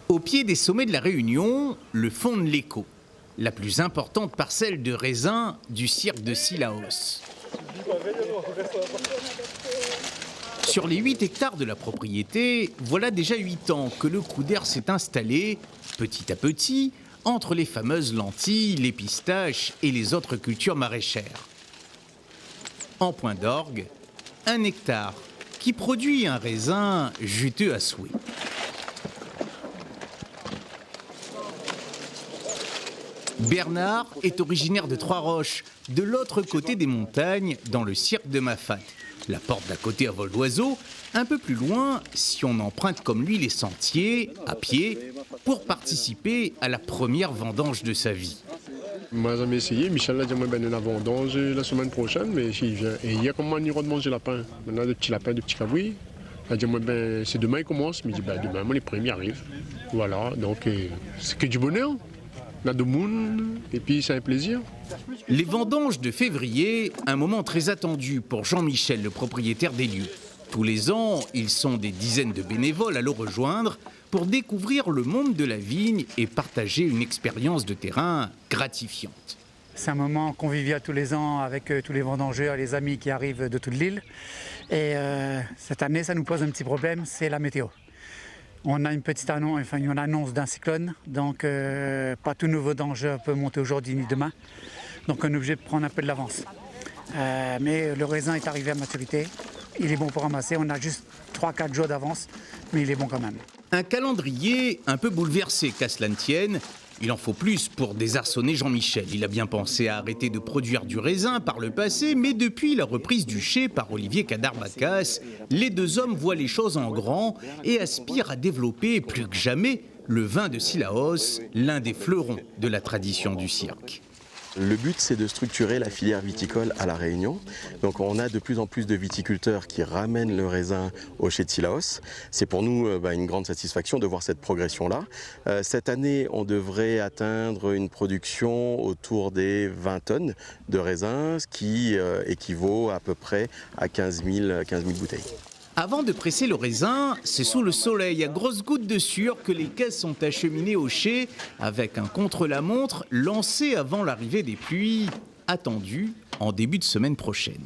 Au pied des sommets de la Réunion, le fond de l'Écho, la plus importante parcelle de raisins du cirque de Cilaos. Sur les 8 hectares de la propriété, voilà déjà 8 ans que le coup d'air s'est installé, petit à petit, entre les fameuses lentilles, les pistaches et les autres cultures maraîchères. En point d'orgue, 1 hectare qui produit un raisin juteux à souhait. Bernard est originaire de Trois-Roches, de l'autre côté des montagnes, dans le cirque de Mafate. La porte d'à côté à vol d'oiseau, un peu plus loin, si on emprunte comme lui les sentiers, à pied, pour participer à la première vendange de sa vie. Moi, j'ai essayé. Michel a dit que la vendange la semaine prochaine, mais s'il vient. Et hier, comment on ira de manger lapin? Maintenant, des petits lapins, des petits cavouilles. Il a dit c'est demain, il commence. Mais il dit demain, les premiers arrivent. Voilà, donc c'est que du bonheur. La de moon, et puis c'est un plaisir. Les vendanges de février, un moment très attendu pour Jean-Michel, le propriétaire des lieux. Tous les ans, ils sont des dizaines de bénévoles à le rejoindre pour découvrir le monde de la vigne et partager une expérience de terrain gratifiante. C'est un moment convivial tous les ans avec tous les vendangeurs, les amis qui arrivent de toute l'île. Et cette année, ça nous pose un petit problème, c'est la météo. On a une annonce d'un cyclone, donc pas tout nouveau danger peut monter aujourd'hui ni demain. Donc on est obligé de prendre un peu de l'avance. Mais le raisin est arrivé à maturité, il est bon pour ramasser, on a juste 3-4 jours d'avance, mais il est bon quand même. Un calendrier un peu bouleversé, qu'à cela ne tienne. Il en faut plus pour désarçonner Jean-Michel. Il a bien pensé à arrêter de produire du raisin par le passé, mais depuis la reprise du chai par Olivier Cadarbacas, les deux hommes voient les choses en grand et aspirent à développer plus que jamais le vin de Cilaos, l'un des fleurons de la tradition du cirque. Le but, c'est de structurer la filière viticole à La Réunion. Donc on a de plus en plus de viticulteurs qui ramènent le raisin au chai de Cilaos. C'est pour nous une grande satisfaction de voir cette progression-là. Cette année, on devrait atteindre une production autour des 20 tonnes de raisin, ce qui équivaut à peu près à 15 000 bouteilles. Avant de presser le raisin, c'est sous le soleil à grosses gouttes de sueur que les caisses sont acheminées au chai avec un contre-la-montre lancé avant l'arrivée des pluies, attendues en début de semaine prochaine.